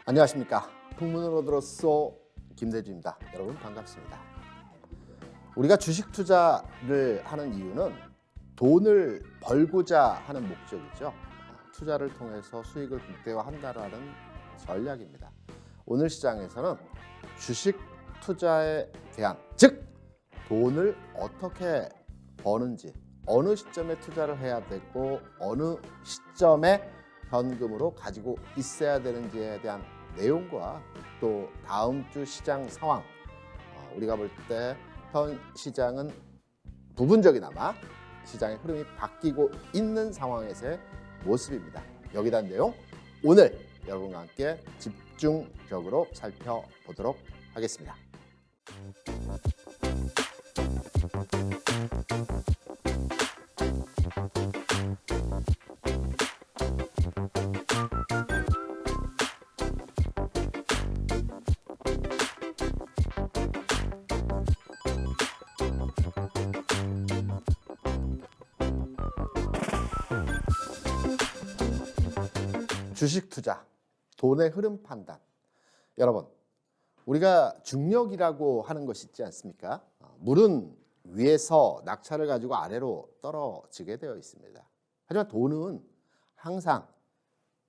안녕하십니까. 풍문으로들었소 김대주입니다. 여러분 반갑습니다. 우리가 주식 투자를 하는 이유는 돈을 벌고자 하는 목적이죠. 투자를 통해서 수익을 극대화한다라는 전략입니다. 오늘 시장에서는 주식 투자에 대한, 즉 돈을 어떻게 버는지, 어느 시점에 투자를 해야 되고 어느 시점에 현금으로 가지고 있어야 되는지에 대한 내용과 또 다음 주 시장 상황, 우리가 볼 때 현 시장은 부분적이나마 시장의 흐름이 바뀌고 있는 상황에서의 모습입니다. 여기에 대한 내용 오늘 여러분과 함께 집중적으로 살펴보도록 하겠습니다. 주식 투자, 돈의 흐름 판단. 여러분, 우리가 중력이라고 하는 것이 있지 않습니까? 물은 위에서 낙차를 가지고 아래로 떨어지게 되어 있습니다. 하지만 돈은 항상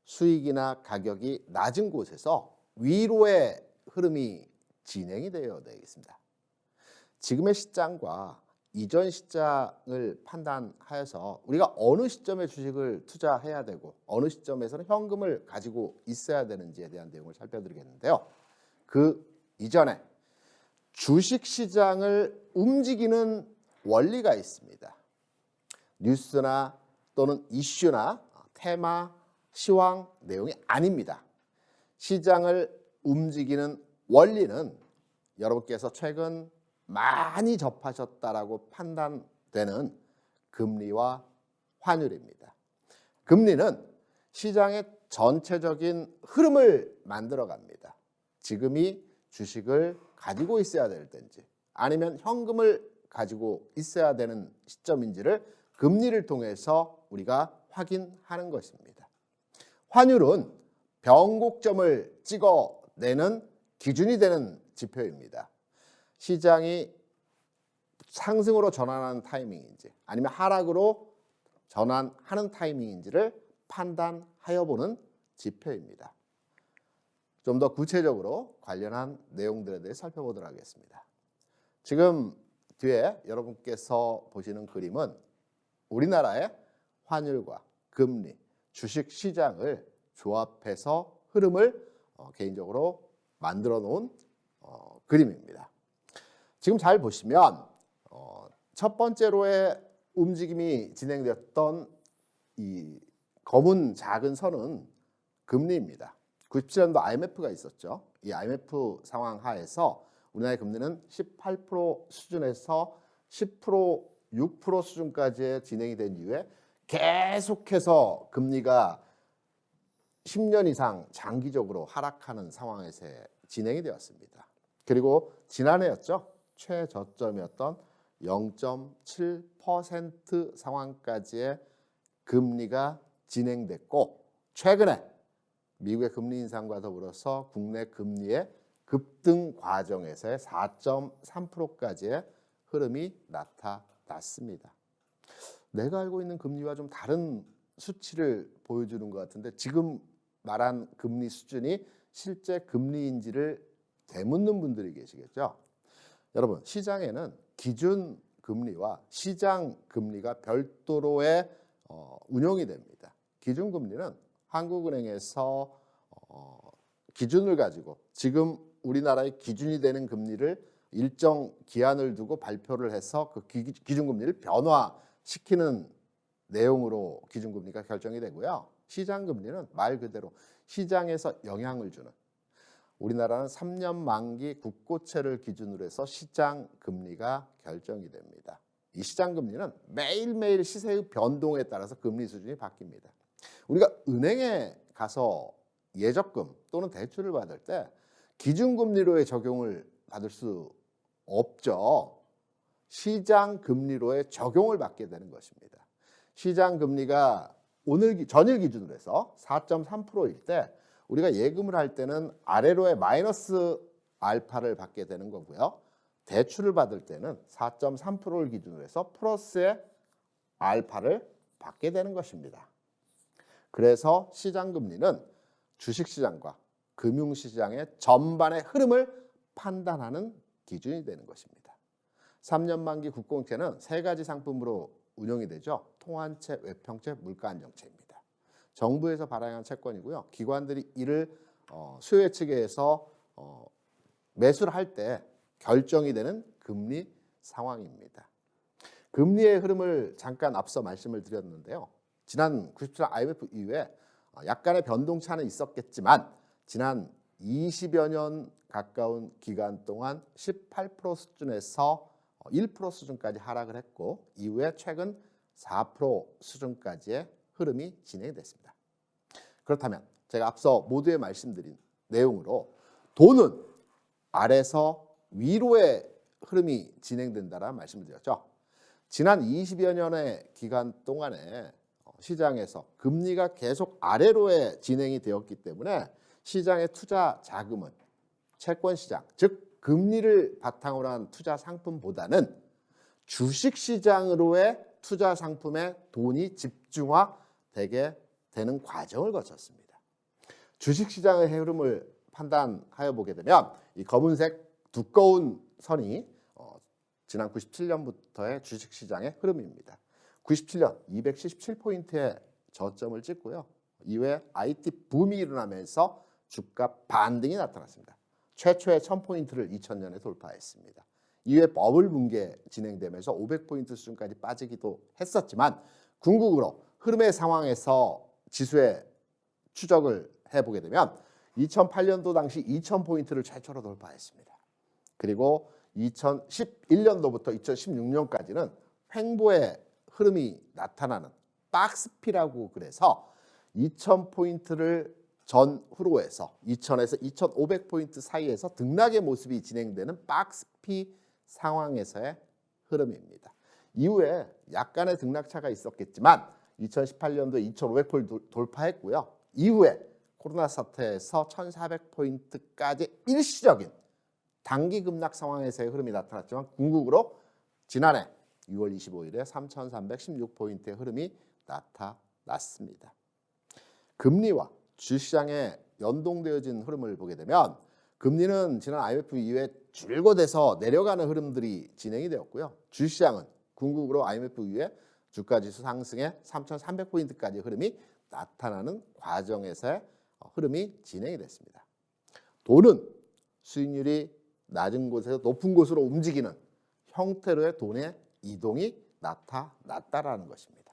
수익이나 가격이 낮은 곳에서 위로의 흐름이 진행이 되어 있습니다. 지금의 시장과 이전 시장을 판단하여서 우리가 어느 시점에 주식을 투자해야 되고 어느 시점에서는 현금을 가지고 있어야 되는지에 대한 내용을 살펴드리겠는데요. 그 이전에 주식시장을 움직이는 원리가 있습니다. 뉴스나 또는 이슈나 테마, 시황 내용이 아닙니다. 시장을 움직이는 원리는 여러분께서 최근 많이 접하셨다라고 판단되는 금리와 환율입니다. 금리는 시장의 전체적인 흐름을 만들어갑니다. 지금이 주식을 가지고 있어야 될 때인지 아니면 현금을 가지고 있어야 되는 시점인지를 금리를 통해서 우리가 확인하는 것입니다. 환율은 변곡점을 찍어내는 기준이 되는 지표입니다. 시장이 상승으로 전환하는 타이밍인지 아니면 하락으로 전환하는 타이밍인지를 판단하여 보는 지표입니다. 좀 더 구체적으로 관련한 내용들에 대해 살펴보도록 하겠습니다. 지금 뒤에 여러분께서 보시는 그림은 우리나라의 환율과 금리, 주식 시장을 조합해서 흐름을 개인적으로 만들어 놓은 그림입니다. 지금 잘 보시면 첫 번째로의 움직임이 진행되었던 이 검은 작은 선은 금리입니다. 97년도 IMF가 있었죠. 이 IMF 상황 하에서 우리나라의 금리는 18% 수준에서 10%, 6% 수준까지 진행이 된 이후에 계속해서 금리가 10년 이상 장기적으로 하락하는 상황에서 진행이 되었습니다. 그리고 지난해였죠. 최저점이었던 0.7% 상황까지의 금리가 진행됐고 최근에 미국의 금리 인상과 더불어서 국내 금리의 급등 과정에서의 4.3%까지의 흐름이 나타났습니다. 내가 알고 있는 금리와 좀 다른 수치를 보여주는 것 같은데 지금 말한 금리 수준이 실제 금리인지를 되묻는 분들이 계시겠죠. 여러분, 시장에는 기준 금리와 시장 금리가 별도로의 운용이 됩니다. 기준 금리는 한국은행에서 기준을 가지고 지금 우리나라의 기준이 되는 금리를 일정 기한을 두고 발표를 해서 그 기준 금리를 변화시키는 내용으로 기준 금리가 결정이 되고요. 시장 금리는 말 그대로 시장에서 영향을 주는, 우리나라는 3년 만기 국고채를 기준으로 해서 시장 금리가 결정이 됩니다. 이 시장 금리는 매일매일 시세의 변동에 따라서 금리 수준이 바뀝니다. 우리가 은행에 가서 예적금 또는 대출을 받을 때 기준금리로의 적용을 받을 수 없죠. 시장 금리로의 적용을 받게 되는 것입니다. 시장 금리가 오늘 전일 기준으로 해서 4.3%일 때 우리가 예금을 할 때는 아래로의 마이너스 알파를 받게 되는 거고요. 대출을 받을 때는 4.3%를 기준으로 해서 플러스의 알파를 받게 되는 것입니다. 그래서 시장금리는 주식시장과 금융시장의 전반의 흐름을 판단하는 기준이 되는 것입니다. 3년 만기 국공채는 세 가지 상품으로 운영이 되죠. 통한채, 외평채, 물가안정채입니다. 정부에서 발행한 채권이고요. 기관들이 이를 수요 측에서 매수를 할 때 결정이 되는 금리 상황입니다. 금리의 흐름을 잠깐 앞서 말씀을 드렸는데요. 지난 97년 IMF 이후에 약간의 변동차는 있었겠지만 지난 20여 년 가까운 기간 동안 18% 수준에서 1% 수준까지 하락을 했고 이후에 최근 4% 수준까지의 흐름이 진행됐습니다. 그렇다면 제가 앞서 모두에 말씀드린 내용으로 돈은 아래서 위로의 흐름이 진행된다라는 말씀을 드렸죠. 지난 20여 년의 기간 동안에 시장에서 금리가 계속 아래로의 진행이 되었기 때문에 시장의 투자 자금은 채권시장, 즉 금리를 바탕으로 한 투자 상품보다는 주식시장으로의 투자 상품에 돈이 집중화되게 되는 과정을 거쳤습니다. 주식시장의 흐름을 판단하여 보게 되면 이 검은색 두꺼운 선이 지난 97년부터의 주식시장의 흐름입니다. 97년 277포인트의 저점을 찍고요. 이후에 IT 붐이 일어나면서 주가 반등이 나타났습니다. 최초의 1000포인트를 2000년에 돌파했습니다. 이후에 버블 붕괴 진행되면서 500포인트 수준까지 빠지기도 했었지만 궁극으로 흐름의 상황에서 지수의 추적을 해보게 되면 2008년도 당시 2000포인트를 최초로 돌파했습니다. 그리고 2011년도부터 2016년까지는 횡보의 흐름이 나타나는 박스피라고 그래서 2000포인트를 전후로 해서 2000에서 2500포인트 사이에서 등락의 모습이 진행되는 박스피 상황에서의 흐름입니다. 이후에 약간의 등락차가 있었겠지만 2018년도에 2500포인트 돌파했고요. 이후에 코로나 사태에서 1400포인트까지 일시적인 단기 급락 상황에서의 흐름이 나타났지만 궁극으로 지난해 6월 25일에 3316포인트의 흐름이 나타났습니다. 금리와 주식시장에 연동되어진 흐름을 보게 되면 금리는 지난 IMF 이후에 줄곧 해서 내려가는 흐름들이 진행이 되었고요. 주식시장은 궁극으로 IMF 이후에 주가지수 상승에 3300포인트까지 흐름이 나타나는 과정에서의 흐름이 진행이 됐습니다. 돈은 수익률이 낮은 곳에서 높은 곳으로 움직이는 형태로의 돈의 이동이 나타났다라는 것입니다.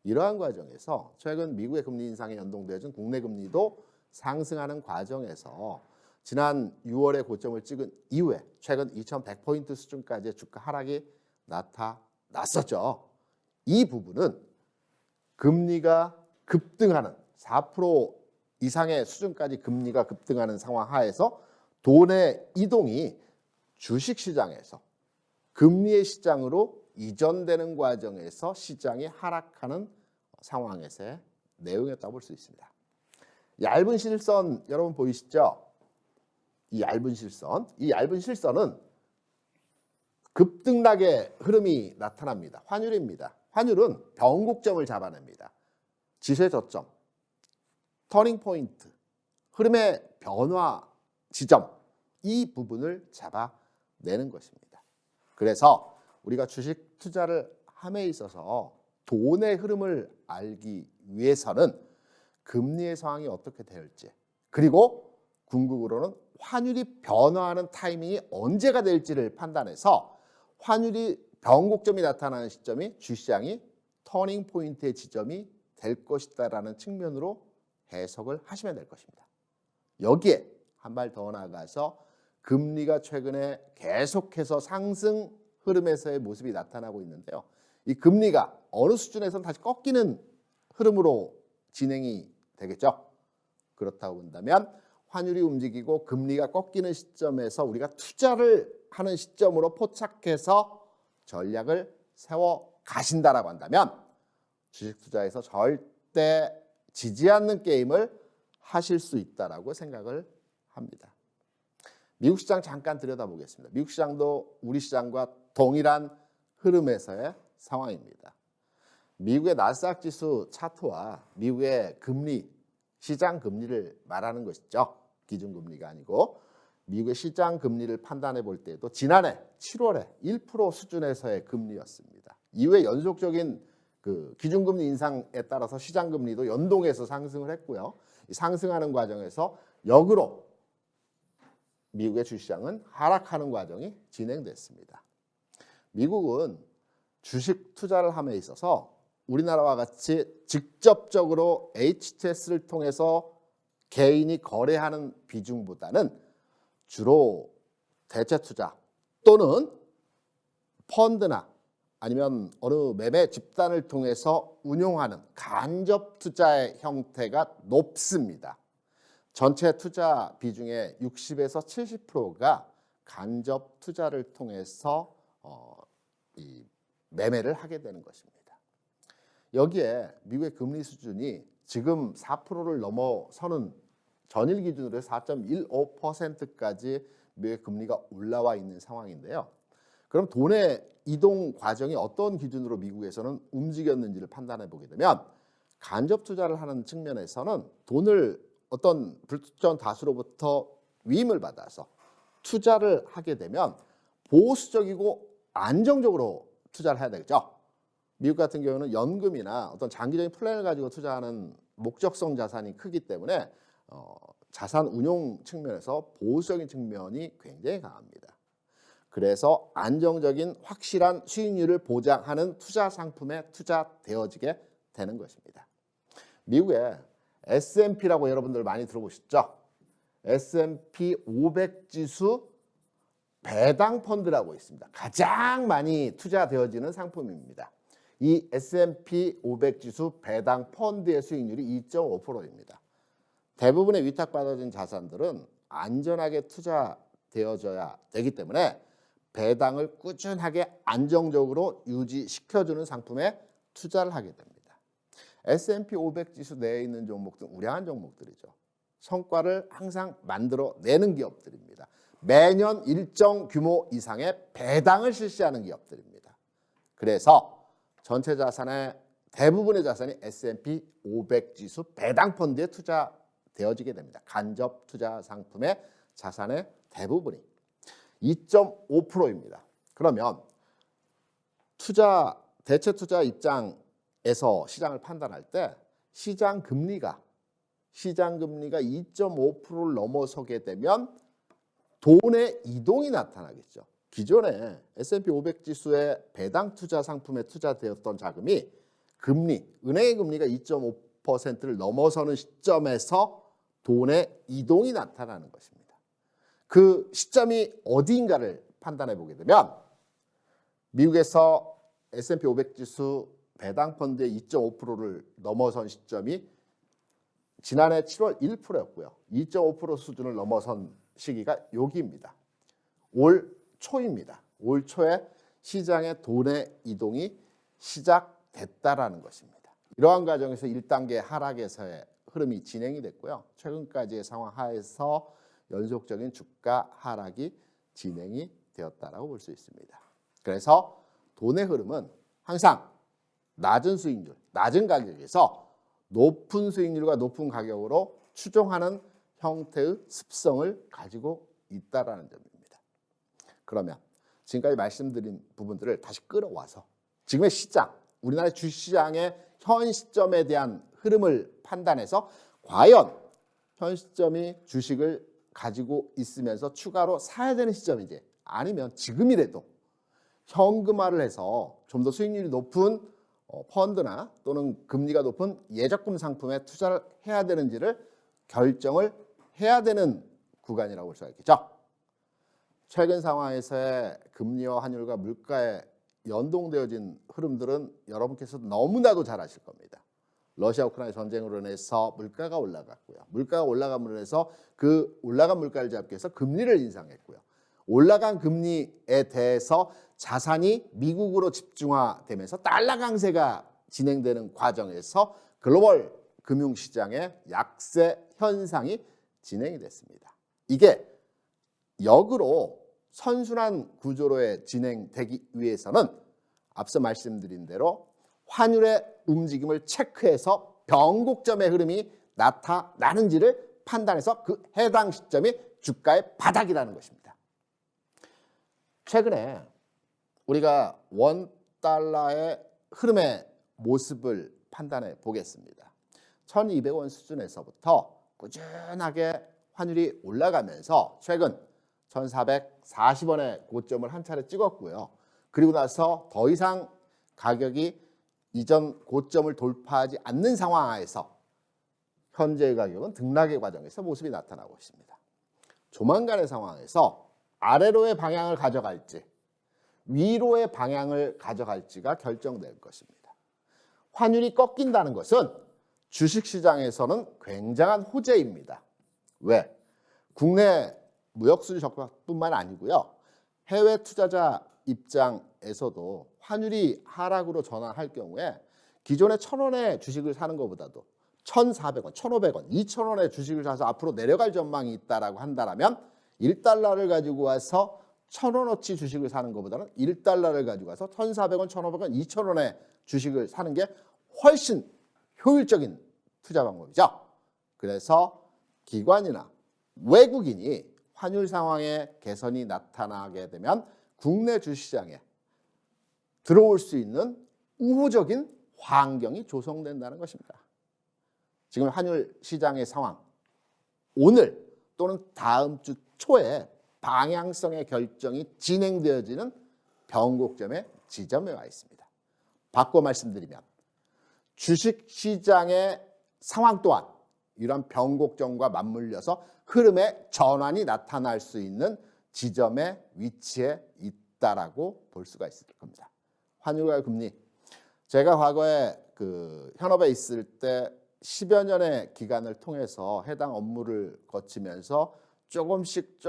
이러한 과정에서 최근 미국의 금리 인상에 연동되어진 국내 금리도 상승하는 과정에서 지난 6월에 고점을 찍은 이후에 최근 2100포인트 수준까지의 주가 하락이 나타났었죠. 이 부분은 금리가 급등하는 4% 이상의 수준까지 금리가 급등하는 상황 하에서 돈의 이동이 주식시장에서 금리의 시장으로 이전되는 과정에서 시장이 하락하는 상황에서의 내용이었다고 볼 수 있습니다. 얇은 실선 여러분 보이시죠? 이 얇은 실선은 급등락의 흐름이 나타납니다. 환율입니다. 환율은 변곡점을 잡아냅니다. 지수의 저점, 터닝 포인트, 흐름의 변화 지점, 이 부분을 잡아내는 것입니다. 그래서 우리가 주식 투자를 함에 있어서 돈의 흐름을 알기 위해서는 금리의 상황이 어떻게 될지, 그리고 궁극으로는 환율이 변화하는 타이밍이 언제가 될지를 판단해서 환율이 변곡점이 나타나는 시점이 주시장이 터닝 포인트의 지점이 될 것이다라는 측면으로 해석을 하시면 될 것입니다. 여기에 한 발 더 나아가서 금리가 최근에 계속해서 상승 흐름에서의 모습이 나타나고 있는데요. 이 금리가 어느 수준에서는 다시 꺾이는 흐름으로 진행이 되겠죠. 그렇다고 본다면 환율이 움직이고 금리가 꺾이는 시점에서 우리가 투자를 하는 시점으로 포착해서 전략을 세워 가신다라고 한다면 주식 투자에서 절대 지지 않는 게임을 하실 수 있다라고 생각을 합니다. 미국 시장 잠깐 들여다보겠습니다. 미국 시장도 우리 시장과 동일한 흐름에서의 상황입니다. 미국의 나스닥 지수 차트와 미국의 금리, 시장 금리를 말하는 것이죠. 기준금리가 아니고 미국의 시장 금리를 판단해 볼 때도 지난해 7월에 1% 수준에서의 금리였습니다. 이후에 연속적인 그 기준금리 인상에 따라서 시장 금리도 연동해서 상승을 했고요. 이 상승하는 과정에서 역으로 미국의 주시장은 하락하는 과정이 진행됐습니다. 미국은 주식 투자를 함에 있어서 우리나라와 같이 직접적으로 HTS를 통해서 개인이 거래하는 비중보다는 주로 대체 투자 또는 펀드나 아니면 어느 매매 집단을 통해서 운용하는 간접 투자의 형태가 높습니다. 전체 투자 비중의 60에서 70%가 간접 투자를 통해서 이 매매를 하게 되는 것입니다. 여기에 미국의 금리 수준이 지금 4%를 넘어서는 전일 기준으로 4.15%까지 미국의 금리가 올라와 있는 상황인데요. 그럼 돈의 이동 과정이 어떤 기준으로 미국에서는 움직였는지를 판단해 보게 되면 간접 투자를 하는 측면에서는 돈을 어떤 불특정 다수로부터 위임을 받아서 투자를 하게 되면 보수적이고 안정적으로 투자를 해야 되겠죠. 미국 같은 경우는 연금이나 어떤 장기적인 플랜을 가지고 투자하는 목적성 자산이 크기 때문에 자산 운용 측면에서 보수적인 측면이 굉장히 강합니다. 그래서 안정적인 확실한 수익률을 보장하는 투자 상품에 투자되어지게 되는 것입니다. 미국의 S&P라고 여러분들 많이 들어보셨죠? S&P 500 지수 배당 펀드라고 있습니다. 가장 많이 투자되어지는 상품입니다. 이 S&P 500 지수 배당 펀드의 수익률이 2.5%입니다. 대부분의 위탁받아진 자산들은 안전하게 투자되어져야 되기 때문에 배당을 꾸준하게 안정적으로 유지시켜주는 상품에 투자를 하게 됩니다. S&P 500 지수 내에 있는 종목들은 우량한 종목들이죠. 성과를 항상 만들어내는 기업들입니다. 매년 일정 규모 이상의 배당을 실시하는 기업들입니다. 그래서 전체 자산의 대부분의 자산이 S&P 500 지수 배당 펀드에 투자되어지게 됩니다. 간접 투자 상품의 자산의 대부분이 2.5%입니다. 그러면 대체 투자 입장에서 시장을 판단할 때 시장 금리가 2.5%를 넘어서게 되면 돈의 이동이 나타나겠죠. 기존에 S&P 500 지수의 배당 투자 상품에 투자되었던 자금이 은행의 금리가 2.5%를 넘어서는 시점에서 돈의 이동이 나타나는 것입니다. 그 시점이 어디인가를 판단해 보게 되면 미국에서 S&P 500 지수 배당 펀드의 2.5%를 넘어선 시점이 지난해 7월 1%였고요. 2.5% 수준을 넘어선 시기가 여기입니다. 올 초입니다. 올 초에 시장의 돈의 이동이 시작됐다라는 것입니다. 이러한 과정에서 1단계 하락에서의 흐름이 진행이 됐고요. 최근까지의 상황 하에서 연속적인 주가 하락이 진행이 되었다라고 볼 수 있습니다. 그래서 돈의 흐름은 항상 낮은 수익률, 낮은 가격에서 높은 수익률과 높은 가격으로 추종하는 형태의 습성을 가지고 있다라는 점입니다. 그러면 지금까지 말씀드린 부분들을 다시 끌어와서 지금의 시장, 우리나라의 주시장의 현 시점에 대한 흐름을 판단해서 과연 현 시점이 주식을 가지고 있으면서 추가로 사야 되는 시점인지 아니면 지금이라도 현금화를 해서 좀 더 수익률이 높은 펀드나 또는 금리가 높은 예적금 상품에 투자를 해야 되는지를 결정을 해야 되는 구간이라고 볼 수가 있겠죠. 최근 상황에서의 금리와 환율과 물가에 연동되어진 흐름들은 여러분께서 너무나도 잘 아실 겁니다. 러시아 우크라이나 전쟁으로 인해서 물가가 올라갔고요. 물가가 감으로 인해서 그 올라간 물가를 잡기 위해서 금리를 인상했고요. 올라간 금리에 대해서 자산이 미국으로 집중화되면서 달러 강세가 진행되는 과정에서 글로벌 금융시장의 약세 현상이 진행이 됐습니다. 이게 역으로 선순환 구조로의 진행되기 위해서는 앞서 말씀드린 대로 환율의 움직임을 체크해서 변곡점의 흐름이 나타나는지를 판단해서 그 해당 시점이 주가의 바닥이라는 것입니다. 최근에 우리가 원달러의 흐름의 모습을 판단해 보겠습니다. 1200원 수준에서부터 꾸준하게 환율이 올라가면서 최근 1440원의 고점을 한 차례 찍었고요. 그리고 나서 더 이상 가격이 이전 고점을 돌파하지 않는 상황에서 현재의 가격은 등락의 과정에서 모습이 나타나고 있습니다. 조만간의 상황에서 아래로의 방향을 가져갈지 위로의 방향을 가져갈지가 결정될 것입니다. 환율이 꺾인다는 것은 주식시장에서는 굉장한 호재입니다. 왜? 국내 무역수지 적박뿐만 아니고요. 해외 투자자 입장에서도 환율이 하락으로 전환할 경우에 기존에 1,000원의 주식을 사는 것보다도 1,400원, 1,500원, 2,000원의 주식을 사서 앞으로 내려갈 전망이 있다라고 한다면 1달러를 가지고 와서 1,000원어치 주식을 사는 것보다는 1달러를 가지고 와서 1,400원, 1,500원, 2,000원의 주식을 사는 게 훨씬 효율적인 투자 방법이죠. 그래서 기관이나 외국인이 환율 상황의 개선이 나타나게 되면 국내 주시장에 들어올 수 있는 우호적인 환경이 조성된다는 것입니다. 지금 환율 시장의 상황, 오늘 또는 다음 주 초에 방향성의 결정이 진행되어지는 변곡점의 지점에 와 있습니다. 바꿔 말씀드리면 주식시장의 상황 또한 이런 변곡점과 맞물려서 흐름의 전환이 나타날 수 있는 지점의 위치에 있다라고 볼 수가 있을 겁니다. 환율과 금리, 제가 과거에 현업에 있을 때 10여 년의 기간을 통해서 해당 업무를 거치면서 조금씩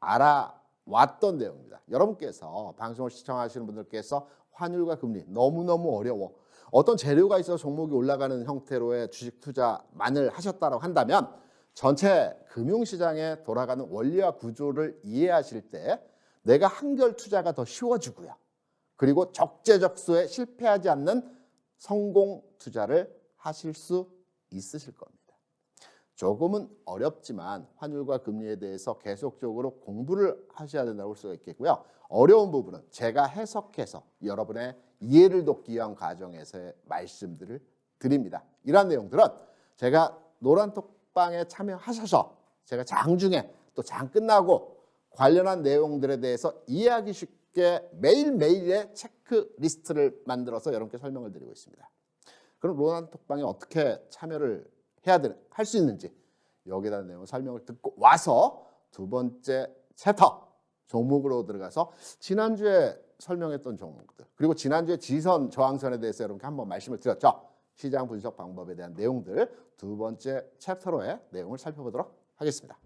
알아왔던 내용입니다. 여러분께서 방송을 시청하시는 분들께서 환율과 금리 너무너무 어려워, 어떤 재료가 있어서 종목이 올라가는 형태로의 주식 투자만을 하셨다고 한다면 전체 금융시장에 돌아가는 원리와 구조를 이해하실 때 내가 한결 투자가 더 쉬워지고요. 그리고 적재적소에 실패하지 않는 성공 투자를 하실 수 있으실 겁니다. 조금은 어렵지만 환율과 금리에 대해서 계속적으로 공부를 하셔야 된다고 볼 수가 있겠고요. 어려운 부분은 제가 해석해서 여러분의 이해를 돕기 위한 과정에서의 말씀들을 드립니다. 이러한 내용들은 제가 노란톡방에 참여하셔서 제가 장중에 또 장 끝나고 관련한 내용들에 대해서 이해하기 쉽게 매일매일의 체크리스트를 만들어서 여러분께 설명을 드리고 있습니다. 그럼 노란톡방에 어떻게 참여를 할 수 있는지 여기에 대한 내용 설명을 듣고 와서 두 번째 챕터 종목으로 들어가서 지난주에 설명했던 종목들, 그리고 지난주에 지선 저항선에 대해서 여러분께 한번 말씀을 드렸죠. 시장 분석 방법에 대한 내용들 두 번째 챕터로의 내용을 살펴보도록 하겠습니다.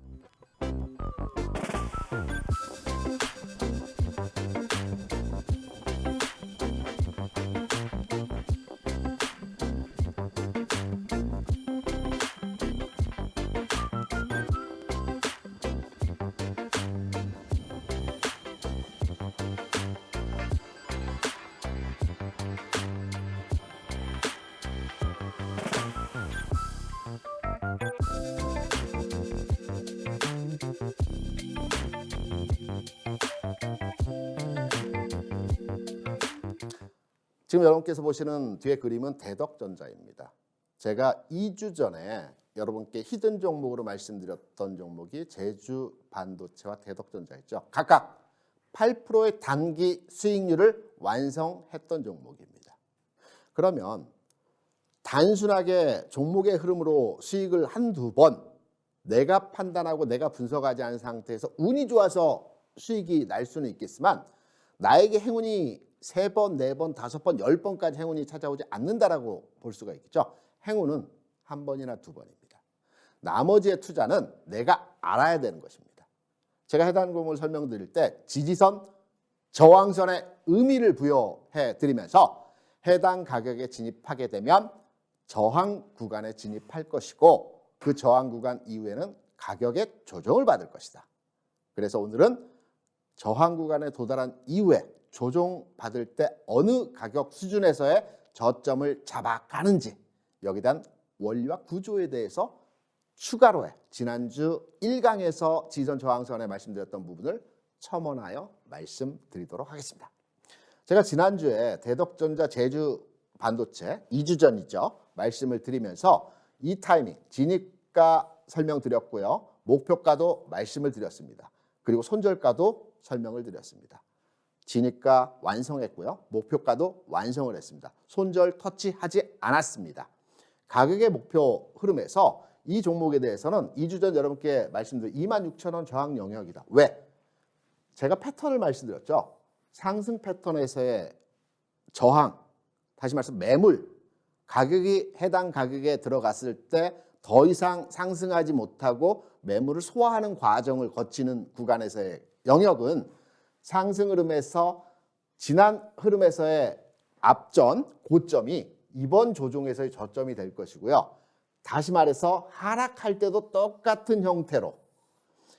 지금 여러분께서 보시는 뒤에 그림은 대덕전자입니다. 제가 2주 전에 여러분께 히든 종목으로 말씀드렸던 종목이 제주반도체와 대덕전자였죠. 각각 8%의 단기 수익률을 완성했던 종목입니다. 그러면 단순하게 종목의 흐름으로 수익을 한두 번 내가 판단하고 내가 분석하지 않은 상태에서 운이 좋아서 수익이 날 수는 있겠지만 나에게 행운이 3번, 4번, 5번, 10번까지 행운이 찾아오지 않는다라고 볼 수가 있겠죠. 행운은 한 번이나 두 번입니다. 나머지의 투자는 내가 알아야 되는 것입니다. 제가 해당 종목을 설명드릴 때 지지선, 저항선의 의미를 부여해 드리면서 해당 가격에 진입하게 되면 저항 구간에 진입할 것이고 그 저항 구간 이후에는 가격의 조정을 받을 것이다. 그래서 오늘은 저항 구간에 도달한 이후에 조정받을 때 어느 가격 수준에서의 저점을 잡아가는지 여기에 대한 원리와 구조에 대해서 추가로 지난주 1강에서 지선 저항선에 말씀드렸던 부분을 첨언하여 말씀드리도록 하겠습니다. 제가 지난주에 대덕전자 제주 반도체 2주 전이죠. 말씀을 드리면서 이 타이밍 진입가 설명드렸고요. 목표가도 말씀을 드렸습니다. 그리고 손절가도 설명을 드렸습니다. 진입가 완성했고요. 목표가도 완성을 했습니다. 손절 터치하지 않았습니다. 가격의 목표 흐름에서 이 종목에 대해서는 2주 전 여러분께 말씀드린 26,000원 저항 영역이다. 왜? 제가 패턴을 말씀드렸죠. 상승 패턴에서의 저항, 다시 말해서 매물, 가격이 해당 가격에 들어갔을 때 더 이상 상승하지 못하고 매물을 소화하는 과정을 거치는 구간에서의 영역은 상승 흐름에서 지난 흐름에서의 앞전 고점이 이번 조정에서의 저점이 될 것이고요. 다시 말해서 하락할 때도 똑같은 형태로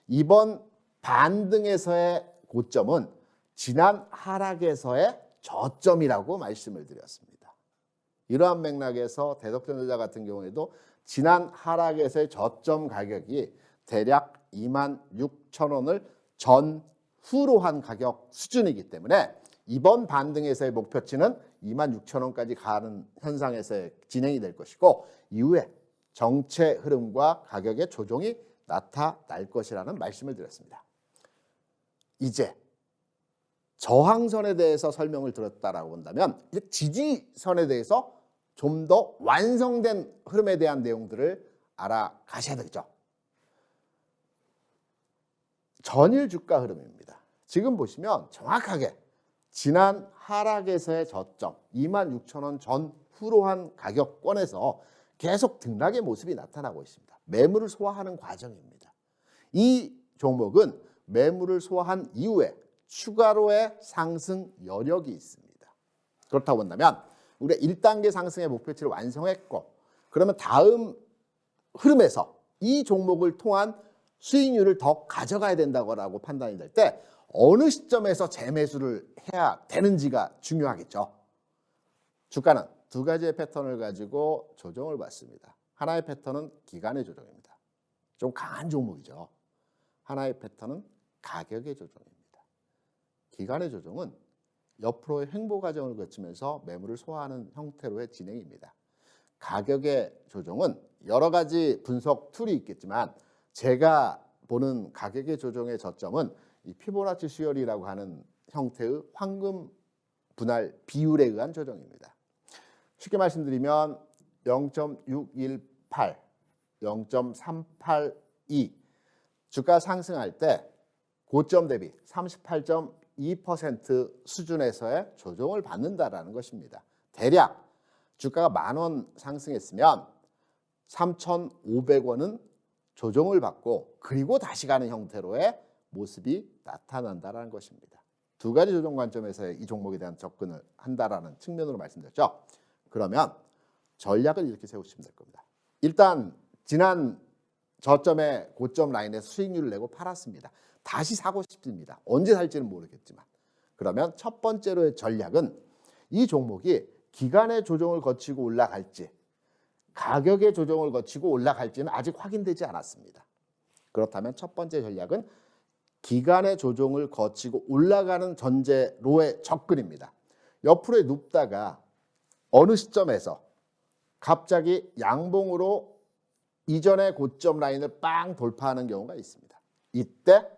이번 반등에서의 고점은 지난 하락에서의 저점이라고 말씀을 드렸습니다. 이러한 맥락에서 대덕전자 같은 경우에도 지난 하락에서의 저점 가격이 대략 26,000원을 전후로 한 가격 수준이기 때문에 이번 반등에서의 목표치는 26,000원까지 가는 현상에서의 진행이 될 것이고 이후에 정체 흐름과 가격의 조정이 나타날 것이라는 말씀을 드렸습니다. 이제 저항선에 대해서 설명을 드렸다라고 본다면 이제 지지선에 대해서 좀 더 완성된 흐름에 대한 내용들을 알아가셔야 되죠. 전일 주가 흐름입니다. 지금 보시면 정확하게 지난 하락에서의 저점 26,000원 전후로 한 가격권에서 계속 등락의 모습이 나타나고 있습니다. 매물을 소화하는 과정입니다. 이 종목은 매물을 소화한 이후에 추가로의 상승 여력이 있습니다. 그렇다고 본다면 우리가 1단계 상승의 목표치를 완성했고 그러면 다음 흐름에서 이 종목을 통한 수익률을 더 가져가야 된다고 판단이 될 때 어느 시점에서 재매수를 해야 되는지가 중요하겠죠. 주가는 두 가지의 패턴을 가지고 조정을 받습니다. 하나의 패턴은 기간의 조정입니다. 좀 강한 종목이죠. 하나의 패턴은 가격의 조정입니다. 기간의 조정은 옆으로의 횡보 과정을 거치면서 매물을 소화하는 형태로의 진행입니다. 가격의 조정은 여러 가지 분석 툴이 있겠지만 제가 보는 가격의 조정의 저점은 이 피보나치 수열이라고 하는 형태의 황금 분할 비율에 의한 조정입니다. 쉽게 말씀드리면 0.618, 0.382 주가 상승할 때 고점 대비 38.2% 수준에서의 조정을 받는다라는 것입니다. 대략 주가가 10,000원 상승했으면 3,500원은 조정을 받고 그리고 다시 가는 형태로의 모습이 나타난다는 것입니다. 두 가지 조정 관점에서의 이 종목에 대한 접근을 한다라는 측면으로 말씀드렸죠. 그러면 전략을 이렇게 세우시면 될 겁니다. 일단 지난 저점의 고점 라인에서 수익률을 내고 팔았습니다. 다시 사고 싶습니다. 언제 살지는 모르겠지만. 그러면 첫 번째로의 전략은 이 종목이 기간의 조정을 거치고 올라갈지 가격의 조정을 거치고 올라갈지는 아직 확인되지 않았습니다. 그렇다면 첫 번째 전략은 기간의 조정을 거치고 올라가는 전제로의 접근입니다. 옆으로 눕다가 어느 시점에서 갑자기 양봉으로 이전의 고점 라인을 빵 돌파하는 경우가 있습니다. 이때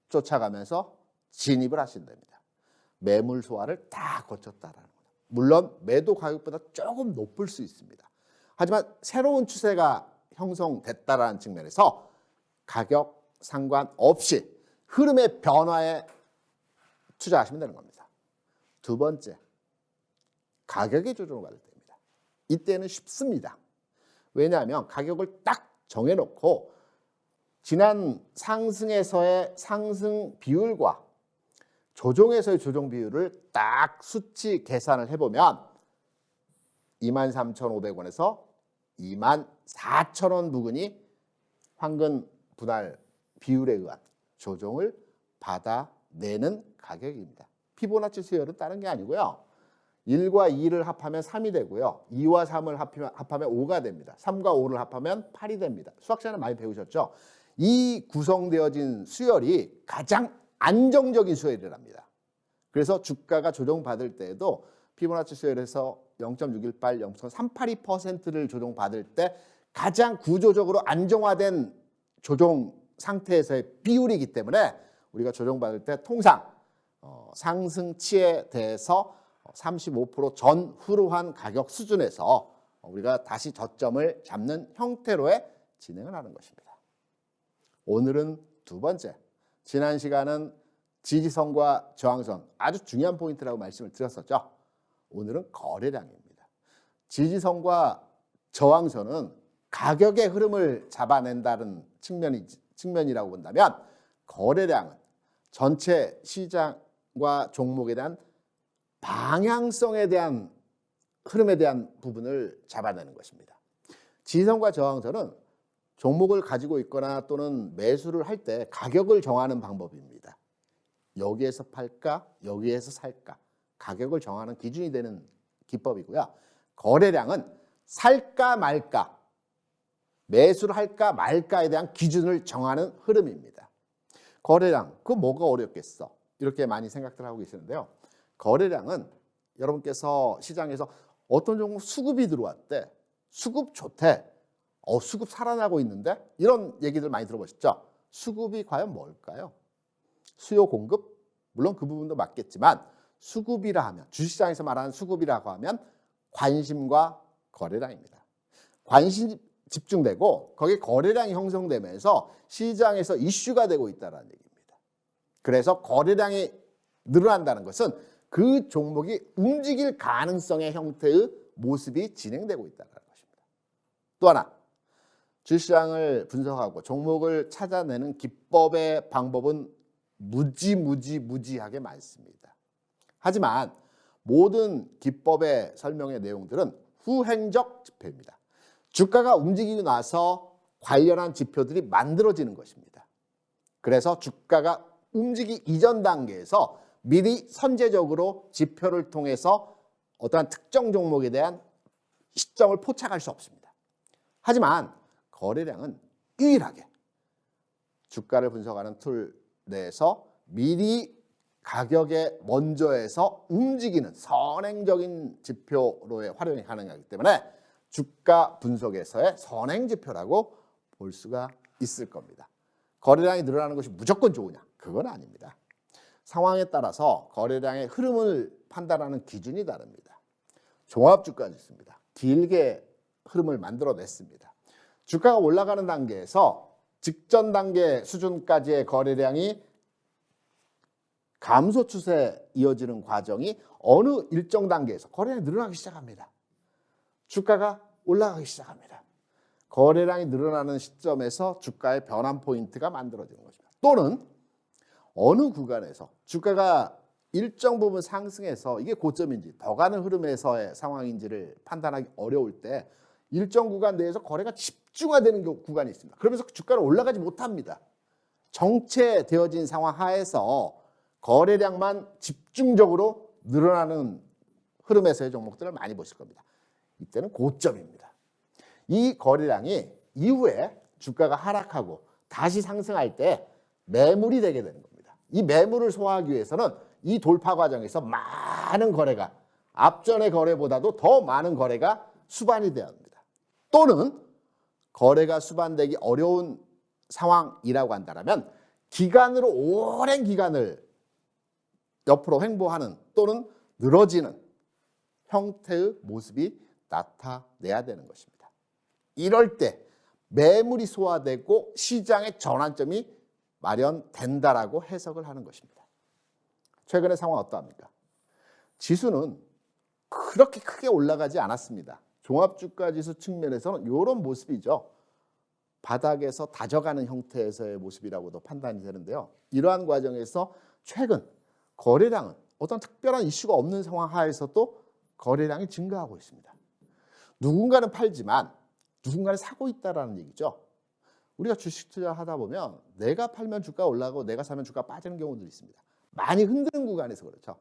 쫓아가면서 진입을 하시면 됩니다. 매물 소화를 다 거쳤다라는 거죠. 물론 매도 가격보다 조금 높을 수 있습니다. 하지만 새로운 추세가 형성됐다라는 측면에서 가격 상관없이 흐름의 변화에 투자하시면 되는 겁니다. 두 번째, 가격의 조정을 받을 때입니다. 이때는 쉽습니다. 왜냐하면 가격을 딱 정해놓고 지난 상승에서의 상승 비율과 조정에서의 조정 비율을 딱 수치 계산을 해보면 23,500원에서 24,000원 부근이 황금 분할 비율에 의한 조정을 받아내는 가격입니다. 피보나치 수열은 다른 게 아니고요. 1과 2를 합하면 3이 되고요. 2와 3을 합하면 5가 됩니다. 3과 5를 합하면 8이 됩니다. 수학시간에 많이 배우셨죠? 이 구성되어진 수열이 가장 안정적인 수열이랍니다. 그래서 주가가 조정받을 때에도 피보나치 수열에서 0.618, 0.382%를 조정받을 때 가장 구조적으로 안정화된 조정 상태에서의 비율이기 때문에 우리가 조정받을 때 통상 상승치에 대해서 35% 전후로한 가격 수준에서 우리가 다시 저점을 잡는 형태로의 진행을 하는 것입니다. 오늘은 두 번째, 지난 시간은 지지선과 저항선 아주 중요한 포인트라고 말씀을 드렸었죠. 오늘은 거래량입니다. 지지선과 저항선은 가격의 흐름을 잡아낸다는 측면이라고 본다면 거래량은 전체 시장과 종목에 대한 방향성에 대한 흐름에 대한 부분을 잡아내는 것입니다. 지지선과 저항선은 종목을 가지고 있거나 또는 매수를 할 때 가격을 정하는 방법입니다. 여기에서 팔까, 여기에서 살까, 가격을 정하는 기준이 되는 기법이고요. 거래량은 살까 말까, 매수를 할까 말까에 대한 기준을 정하는 흐름입니다. 거래량, 그거 뭐가 어렵겠어? 이렇게 많이 생각들 하고 계시는데요. 거래량은 여러분께서 시장에서 어떤 종목 수급이 들어왔대, 수급 좋대, 수급 살아나고 있는데 이런 얘기들 많이 들어보셨죠? 수급이 과연 뭘까요? 수요 공급? 물론 그 부분도 맞겠지만 수급이라 하면, 주식시장에서 말하는 수급이라고 하면 관심과 거래량입니다. 관심이 집중되고 거기에 거래량이 형성되면서 시장에서 이슈가 되고 있다는 얘기입니다. 그래서 거래량이 늘어난다는 것은 그 종목이 움직일 가능성의 형태의 모습이 진행되고 있다는 것입니다. 또 하나, 주식시장을 분석하고 종목을 찾아내는 기법의 방법은 무지하게 많습니다. 하지만 모든 기법의 설명의 내용들은 후행적 지표입니다. 주가가 움직이고 나서 관련한 지표들이 만들어지는 것입니다. 그래서 주가가 움직이기 이전 단계에서 미리 선제적으로 지표를 통해서 어떠한 특정 종목에 대한 시점을 포착할 수 없습니다. 하지만 거래량은 유일하게 주가를 분석하는 툴 내에서 미리 가격에 먼저에서 움직이는 선행적인 지표로의 활용이 가능하기 때문에 주가 분석에서의 선행지표라고 볼 수가 있을 겁니다. 거래량이 늘어나는 것이 무조건 좋으냐? 그건 아닙니다. 상황에 따라서 거래량의 흐름을 판단하는 기준이 다릅니다. 종합주가는 있습니다. 길게 흐름을 만들어냈습니다. 주가가 올라가는 단계에서 직전 단계 수준까지의 거래량이 감소 추세에 이어지는 과정이 어느 일정 단계에서 거래량이 늘어나기 시작합니다. 주가가 올라가기 시작합니다. 거래량이 늘어나는 시점에서 주가의 변환 포인트가 만들어지는 것입니다. 또는 어느 구간에서 주가가 일정 부분 상승해서 이게 고점인지 더 가는 흐름에서의 상황인지를 판단하기 어려울 때 일정 구간 내에서 거래가 집중화되는 구간이 있습니다. 그러면서 주가는 올라가지 못합니다. 정체되어진 상황 하에서 거래량만 집중적으로 늘어나는 흐름에서의 종목들을 많이 보실 겁니다. 이때는 고점입니다. 이 거래량이 이후에 주가가 하락하고 다시 상승할 때 매물이 되게 되는 겁니다. 이 매물을 소화하기 위해서는 이 돌파 과정에서 많은 거래가 앞전의 거래보다도 더 많은 거래가 수반이 되어야 합니다. 또는 거래가 수반되기 어려운 상황이라고 한다면 기간으로 오랜 기간을 옆으로 횡보하는 또는 늘어지는 형태의 모습이 나타내야 되는 것입니다. 이럴 때 매물이 소화되고 시장의 전환점이 마련된다라고 해석을 하는 것입니다. 최근의 상황 어떠합니까? 지수는 그렇게 크게 올라가지 않았습니다. 종합주가지수 측면에서는 이런 모습이죠. 바닥에서 다져가는 형태에서의 모습이라고도 판단이 되는데요. 이러한 과정에서 최근 거래량은 어떤 특별한 이슈가 없는 상황 하에서도 거래량이 증가하고 있습니다. 누군가는 팔지만 누군가를 사고 있다라는 얘기죠. 우리가 주식 투자하다 보면 내가 팔면 주가 올라가고 내가 사면 주가 빠지는 경우도 있습니다. 많이 흔드는 구간에서 그렇죠.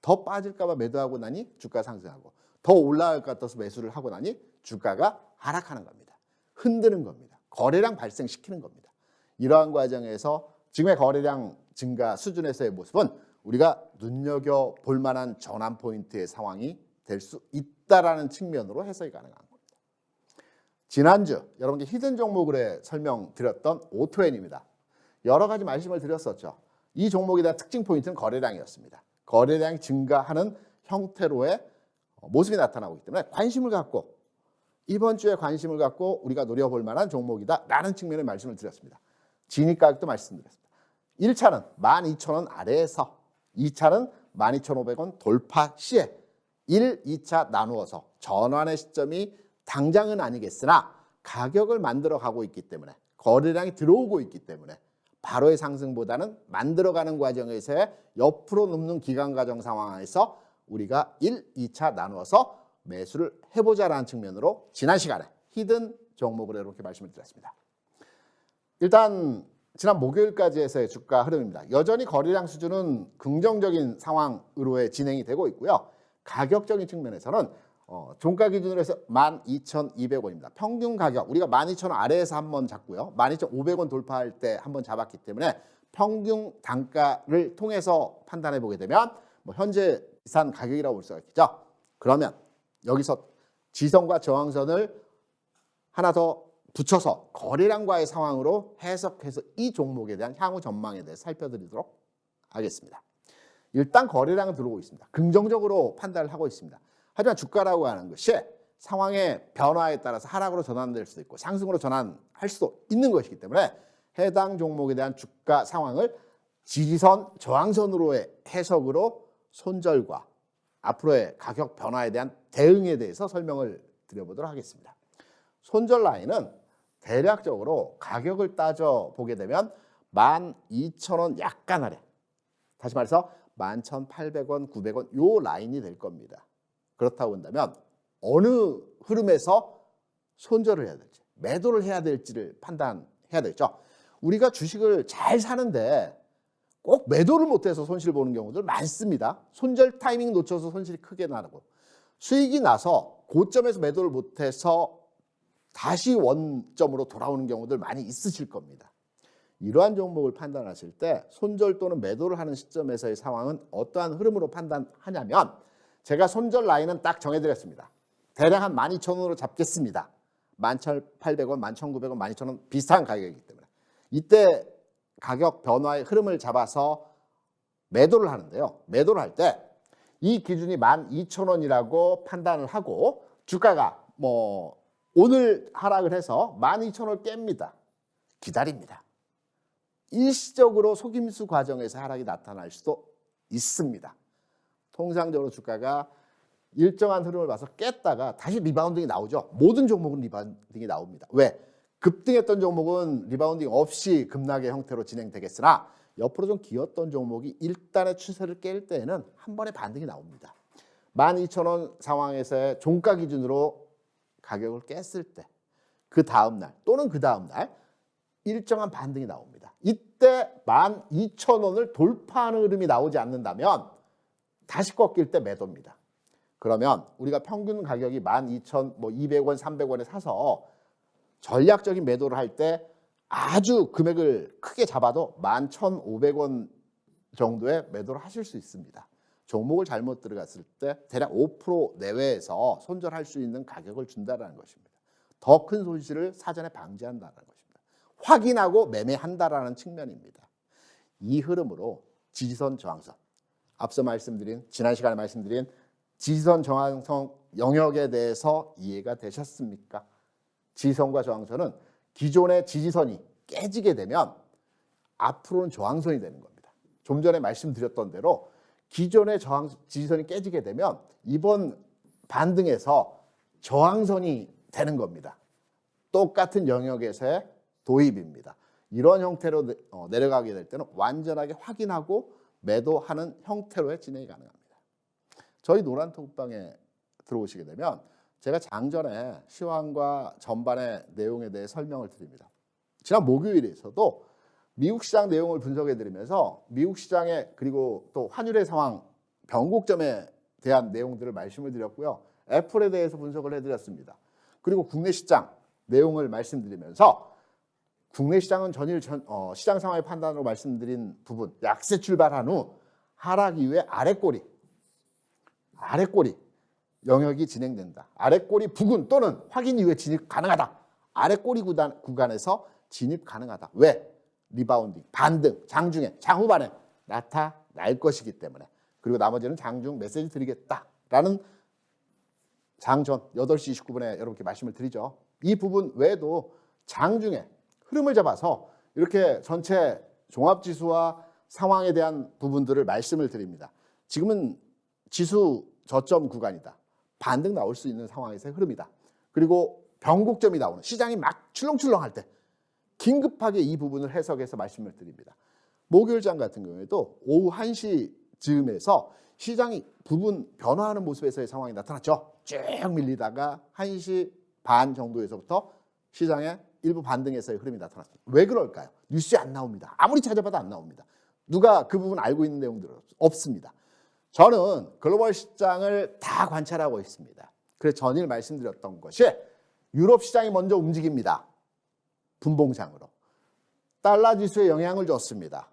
더 빠질까 봐 매도하고 나니 주가 상승하고 더 올라갈 것 같아서 매수를 하고 나니 주가가 하락하는 겁니다. 흔드는 겁니다. 거래량 발생시키는 겁니다. 이러한 과정에서 지금의 거래량 증가 수준에서의 모습은 우리가 눈여겨볼 만한 전환 포인트의 상황이 될 수 있다라는 측면으로 해석이 가능한 겁니다. 지난주 여러분께 히든 종목을 설명드렸던 오토엔입니다. 여러 가지 말씀을 드렸었죠. 이 종목에 대한 특징 포인트는 거래량이었습니다. 거래량이 증가하는 형태로의 모습이 나타나고 있기 때문에 관심을 갖고 이번 주에 관심을 갖고 우리가 노려볼 만한 종목이다라는 측면의 말씀을 드렸습니다. 진입 가격도 말씀드렸습니다. 1차는 12,000원 아래에서 2차는 12,500원 돌파 시에 1, 2차 나누어서 전환의 시점이 당장은 아니겠으나 가격을 만들어 가고 있기 때문에 거래량이 들어오고 있기 때문에 바로의 상승보다는 만들어가는 과정에서의 옆으로 눕는 기간 과정 상황에서 우리가 1, 2차 나누어서 매수를 해보자라는 측면으로 지난 시간에 히든 종목으로 이렇게 말씀을 드렸습니다. 일단 지난 목요일까지 해서의 주가 흐름입니다. 여전히 거래량 수준은 긍정적인 상황으로의 진행이 되고 있고요. 가격적인 측면에서는 종가 기준으로 해서 12,200원입니다. 평균 가격 우리가 12,000원 아래에서 한번 잡고요. 12,500원 돌파할 때 한번 잡았기 때문에 평균 단가를 통해서 판단해 보게 되면 현재 비싼 가격이라고 볼 수가 있겠죠. 그러면 여기서 지선과 저항선을 하나 더 붙여서 거래량과의 상황으로 해석해서 이 종목에 대한 향후 전망에 대해 살펴드리도록 하겠습니다. 일단 거래량은 들어오고 있습니다. 긍정적으로 판단을 하고 있습니다. 하지만 주가라고 하는 것이 상황의 변화에 따라서 하락으로 전환될 수도 있고 상승으로 전환할 수도 있는 것이기 때문에 해당 종목에 대한 주가 상황을 지지선, 저항선으로의 해석으로 손절과 앞으로의 가격 변화에 대한 대응에 대해서 설명을 드려보도록 하겠습니다. 손절 라인은 대략적으로 가격을 따져보게 되면 12,000원 약간 아래, 다시 말해서 11,800원, 900원 요 라인이 될 겁니다. 그렇다고 한다면 어느 흐름에서 손절을 해야 될지, 매도를 해야 될지를 판단해야 되죠. 우리가 주식을 잘 사는데 꼭 매도를 못해서 손실 보는 경우들 많습니다. 손절 타이밍 놓쳐서 손실이 크게 나고 수익이 나서 고점에서 매도를 못해서 다시 원점으로 돌아오는 경우들 많이 있으실 겁니다. 이러한 종목을 판단하실 때 손절 또는 매도를 하는 시점에서의 상황은 어떠한 흐름으로 판단하냐면 제가 손절 라인은 딱 정해드렸습니다. 대략 한 12,000원으로 잡겠습니다. 11,800원, 11,900원, 12,000원 비슷한 가격이기 때문에 이때 가격 변화의 흐름을 잡아서 매도를 하는데요. 매도를 할 때 이 기준이 12,000원이라고 판단을 하고 주가가 오늘 하락을 해서 12,000원을 깹니다. 기다립니다. 일시적으로 속임수 과정에서 하락이 나타날 수도 있습니다. 통상적으로 주가가 일정한 흐름을 봐서 깼다가 다시 리바운딩이 나오죠. 모든 종목은 리바운딩이 나옵니다. 왜? 급등했던 종목은 리바운딩 없이 급락의 형태로 진행되겠으나 옆으로 좀 기었던 종목이 일단의 추세를 깰 때에는 한 번에 반등이 나옵니다. 12,000원 상황에서의 종가 기준으로 가격을 깼을 때 그 다음날 또는 그 다음날 일정한 반등이 나옵니다. 이때 12,000원을 돌파하는 흐름이 나오지 않는다면 다시 꺾일 때 매도입니다. 그러면 우리가 평균 가격이 12,200원, 300원에 사서 전략적인 매도를 할 때 아주 금액을 크게 잡아도 11,500원 정도의 매도를 하실 수 있습니다. 종목을 잘못 들어갔을 때 대략 5% 내외에서 손절할 수 있는 가격을 준다는 것입니다. 더 큰 손실을 사전에 방지한다는 것입니다. 확인하고 매매한다라는 측면입니다. 이 흐름으로 지지선, 저항선, 앞서 말씀드린 지난 시간에 말씀드린 지지선, 저항선 영역에 대해서 이해가 되셨습니까? 지지선과 저항선은 기존의 지지선이 깨지게 되면 앞으로는 저항선이 되는 겁니다. 좀 전에 말씀드렸던 대로 기존의 지지선이 깨지게 되면 이번 반등에서 저항선이 되는 겁니다. 똑같은 영역에서의 도입입니다. 이런 형태로 내려가게 될 때는 완전하게 확인하고 매도하는 형태로의 진행이 가능합니다. 저희 노란톡방에 들어오시게 되면 제가 장전에 시황과 전반의 내용에 대해 설명을 드립니다. 지난 목요일에서도 미국 시장 내용을 분석해 드리면서 미국 시장의 그리고 또 환율의 상황, 변곡점에 대한 내용들을 말씀을 드렸고요. 애플에 대해서 분석을 해드렸습니다. 그리고 국내 시장 내용을 말씀드리면서 국내 시장은 전일 시장 상황의 판단으로 말씀드린 부분, 약세 출발한 후 하락 이후에 아래꼬리 영역이 진행된다. 아래꼬리 부근 또는 확인 이후에 진입 가능하다. 아래꼬리 구간에서 진입 가능하다. 왜? 리바운딩, 반등, 장중에, 장후반에 나타날 것이기 때문에. 그리고 나머지는 장중 메시지 드리겠다라는 장전 8시 29분에 여러분께 말씀을 드리죠. 이 부분 외에도 장중에 흐름을 잡아서 이렇게 전체 종합지수와 상황에 대한 부분들을 말씀을 드립니다. 지금은 지수 저점 구간이다. 반등 나올 수 있는 상황에서의 흐름이다. 그리고 변곡점이 나오는 시장이 막 출렁출렁할 때 긴급하게 이 부분을 해석해서 말씀을 드립니다. 목요일장 같은 경우에도 오후 1시 즈음에서 시장이 부분 변화하는 모습에서의 상황이 나타났죠. 쭉 밀리다가 1시 반 정도에서부터 시장의 일부 반등에서의 흐름이 나타났습니다. 왜 그럴까요? 뉴스에 안 나옵니다. 아무리 찾아봐도 안 나옵니다. 누가 그 부분 알고 있는 내용들은 없습니다. 저는 글로벌 시장을 다 관찰하고 있습니다. 그래서 전일 말씀드렸던 것이 유럽 시장이 먼저 움직입니다. 분봉상으로. 달러 지수에 영향을 줬습니다.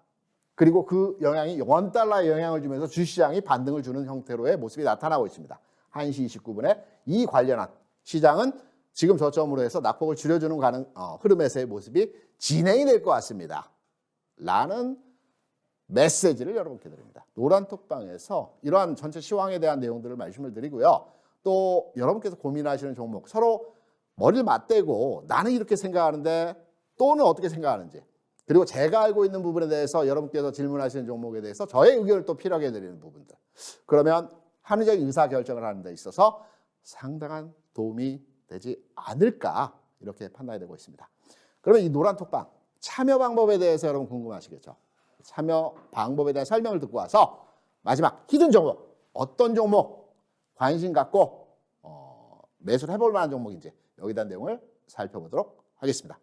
그리고 그 영향이 원달러에 영향을 주면서 주시장이 반등을 주는 형태로의 모습이 나타나고 있습니다. 1시 29분에 이 관련한 시장은 지금 저점으로 해서 낙폭을 줄여주는 흐름에서의 모습이 진행이 될 것 같습니다. 라는 메시지를 여러분께 드립니다. 노란톡방에서 이러한 전체 시황에 대한 내용들을 말씀을 드리고요. 또 여러분께서 고민하시는 종목, 서로 머리를 맞대고 나는 이렇게 생각하는데 또는 어떻게 생각하는지, 그리고 제가 알고 있는 부분에 대해서 여러분께서 질문하시는 종목에 대해서 저의 의견을 또 필요하게 드리는 부분들. 그러면 합리적인 의사결정을 하는 데 있어서 상당한 도움이 되지 않을까 이렇게 판단이 되고 있습니다. 그러면 이 노란톡방 참여 방법에 대해서 여러분 궁금하시겠죠? 참여 방법에 대한 설명을 듣고 와서 마지막 히든 종목, 어떤 종목 관심 갖고 매수를 해볼 만한 종목인지 여기에 대한 내용을 살펴보도록 하겠습니다.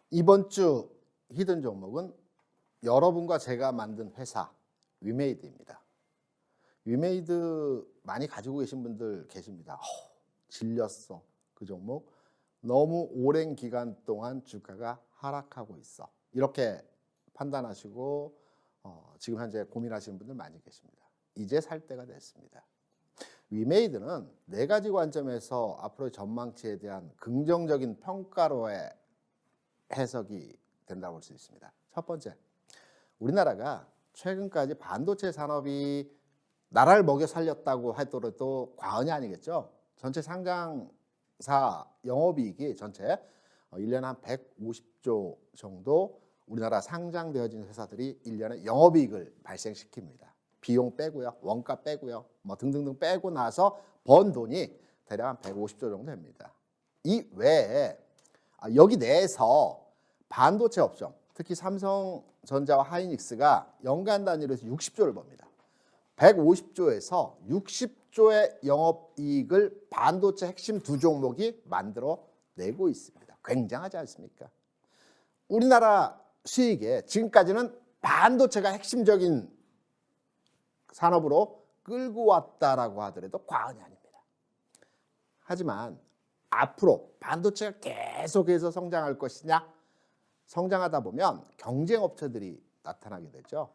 이번 주 히든 종목은 여러분과 제가 만든 회사 위메이드입니다. 위메이드 많이 가지고 계신 분들 계십니다. 질렸어. 그 종목 너무 오랜 기간 동안 주가가 하락하고 있어. 이렇게 판단하시고 지금 현재 고민하시는 분들 많이 계십니다. 이제 살 때가 됐습니다. 위메이드는 4가지 관점에서 앞으로의 전망치에 대한 긍정적인 평가로의 해석이 된다고 볼 수 있습니다. 첫 번째, 우리나라가 최근까지 반도체 산업이 나라를 먹여 살렸다고 하더라도 과언이 아니겠죠. 전체 상장사 영업이익이 전체 1년에 한 150조 정도 우리나라 상장되어진 회사들이 1년에 영업이익을 발생시킵니다. 비용 빼고요, 원가 빼고요, 뭐 등등등 빼고 나서 번 돈이 대략 한 150조 정도 됩니다. 이 외에 여기 내에서 반도체 업종, 특히 삼성전자와 하이닉스가 연간 단위로 해서 60조를 법니다. 150조에서 60조의 영업이익을 반도체 핵심 2종목이 만들어내고 있습니다. 굉장하지 않습니까? 우리나라 수익에 지금까지는 반도체가 핵심적인 산업으로 끌고 왔다라고 하더라도 과언이 아닙니다. 하지만 앞으로 반도체가 계속해서 성장할 것이냐? 성장하다 보면 경쟁 업체들이 나타나게 되죠.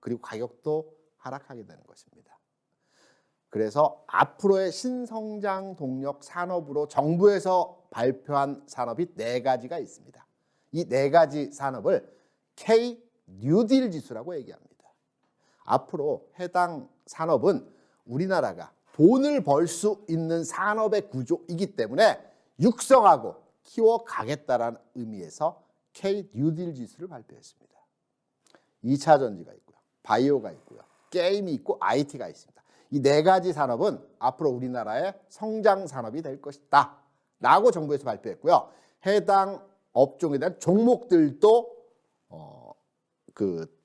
그리고 가격도 하락하게 되는 것입니다. 그래서 앞으로의 신성장 동력 산업으로 정부에서 발표한 산업이 4가지가 있습니다. 이 4가지 산업을 K 뉴딜 지수라고 얘기합니다. 앞으로 해당 산업은 우리나라가 돈을 벌 수 있는 산업의 구조이기 때문에 육성하고 키워가겠다라는 의미에서 K 뉴딜 지수를 발표했습니다. 2차 전지가 있고요. 바이오가 있고요. 게임이 있고 IT가 있습니다. 이 네 가지 산업은 앞으로 우리나라의 성장 산업이 될 것이다 라고 정부에서 발표했고요. 해당 업종에 대한 종목들도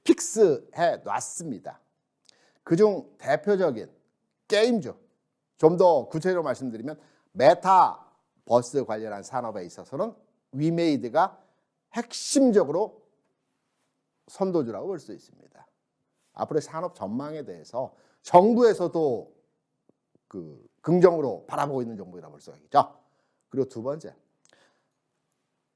픽스해 놨습니다. 그중 대표적인 게임주, 좀 더 구체적으로 말씀드리면 메타버스 관련한 산업에 있어서는 위메이드가 핵심적으로 선도주라고 볼 수 있습니다. 앞으로의 산업 전망에 대해서 정부에서도 긍정으로 바라보고 있는 정부이라고 볼 수가 있죠. 그리고 두 번째,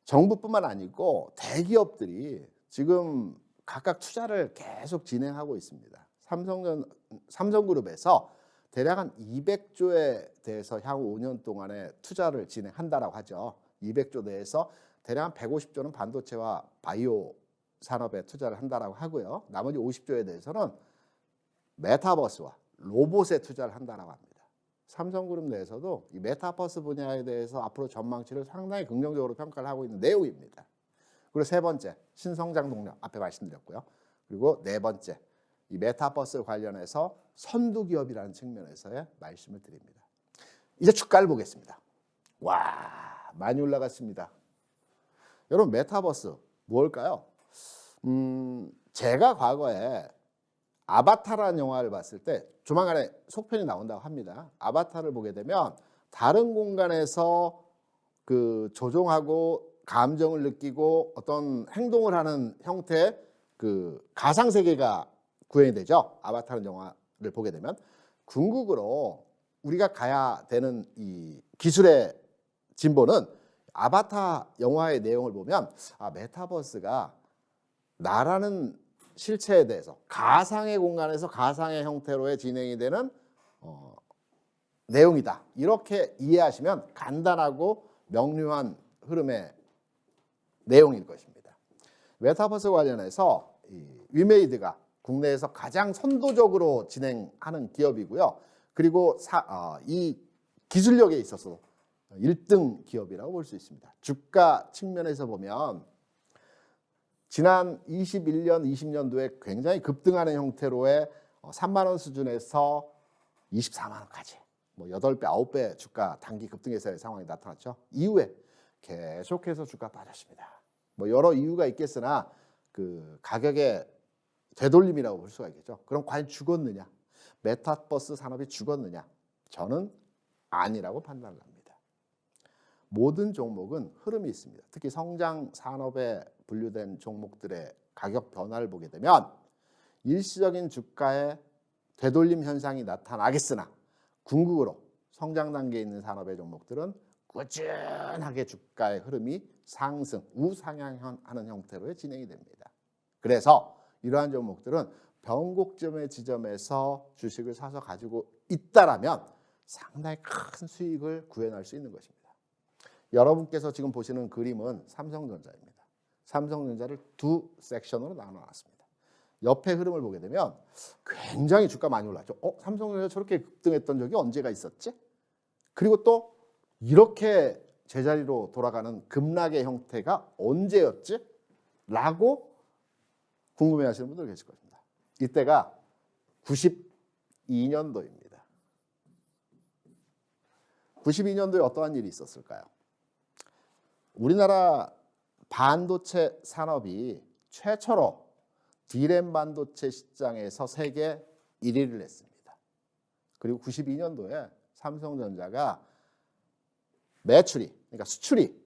정부뿐만 아니고 대기업들이 지금 각각 투자를 계속 진행하고 있습니다. 삼성그룹에서 대략 한 200조에 대해서 향후 5년 동안에 투자를 진행한다라고 하죠. 200조 내에서 대략 한 150조는 반도체와 바이오 산업에 투자를 한다라고 하고요. 나머지 50조에 대해서는 메타버스와 로봇에 투자를 한다라고 합니다. 삼성그룹 내에서도 이 메타버스 분야에 대해서 앞으로 전망치를 상당히 긍정적으로 평가를 하고 있는 내용입니다. 그리고 세 번째, 신성장 동력 앞에 말씀드렸고요. 그리고 네 번째, 이 메타버스 관련해서 선두 기업이라는 측면에서의 말씀을 드립니다. 이제 주가를 보겠습니다. 와, 많이 올라갔습니다. 여러분, 메타버스 뭘까요? 제가 과거에 아바타라는 영화를 봤을 때 조만간에 속편이 나온다고 합니다. 아바타를 보게 되면 다른 공간에서 조종하고 감정을 느끼고 어떤 행동을 하는 형태의 가상 세계가 구현이 되죠. 아바타라는 영화를 보게 되면 궁극으로 우리가 가야 되는 이 기술의 진보는 아바타 영화의 내용을 보면 메타버스가 나라는 실체에 대해서 가상의 공간에서 가상의 형태로의 진행이 되는 내용이다. 이렇게 이해하시면 간단하고 명료한 흐름의 내용일 것입니다. 메타버스 관련해서 위메이드가 국내에서 가장 선도적으로 진행하는 기업이고요. 그리고 이 기술력에 있어서 1등 기업이라고 볼 수 있습니다. 주가 측면에서 보면 지난 21년, 20년도에 굉장히 급등하는 형태로의 3만 원 수준에서 24만 원까지 8배, 9배 주가 단기 급등해서의 상황이 나타났죠. 이후에 계속해서 주가 빠졌습니다. 여러 이유가 있겠으나 가격의 되돌림이라고 볼 수가 있겠죠. 그럼 과연 죽었느냐? 메타버스 산업이 죽었느냐? 저는 아니라고 판단을 합니다. 모든 종목은 흐름이 있습니다. 특히 성장 산업에 분류된 종목들의 가격 변화를 보게 되면 일시적인 주가의 되돌림 현상이 나타나겠으나 궁극으로 성장 단계에 있는 산업의 종목들은 꾸준하게 주가의 흐름이 상승, 우상향하는 형태로 진행이 됩니다. 그래서 이러한 종목들은 변곡점의 지점에서 주식을 사서 가지고 있다라면 상당히 큰 수익을 구해낼 수 있는 것입니다. 여러분께서 지금 보시는 그림은 삼성전자입니다. 삼성전자를 두 섹션으로 나눠놨습니다. 옆에 흐름을 보게 되면 굉장히 주가 많이 올랐죠. 삼성전자 저렇게 급등했던 적이 언제가 있었지? 그리고 또 이렇게 제자리로 돌아가는 급락의 형태가 언제였지? 라고 궁금해하시는 분들 계실 것입니다. 이때가 92년도입니다. 92년도에 어떠한 일이 있었을까요? 우리나라 반도체 산업이 최초로 D램 반도체 시장에서 세계 1위를 했습니다. 그리고 92년도에 삼성전자가 매출이, 그러니까 수출이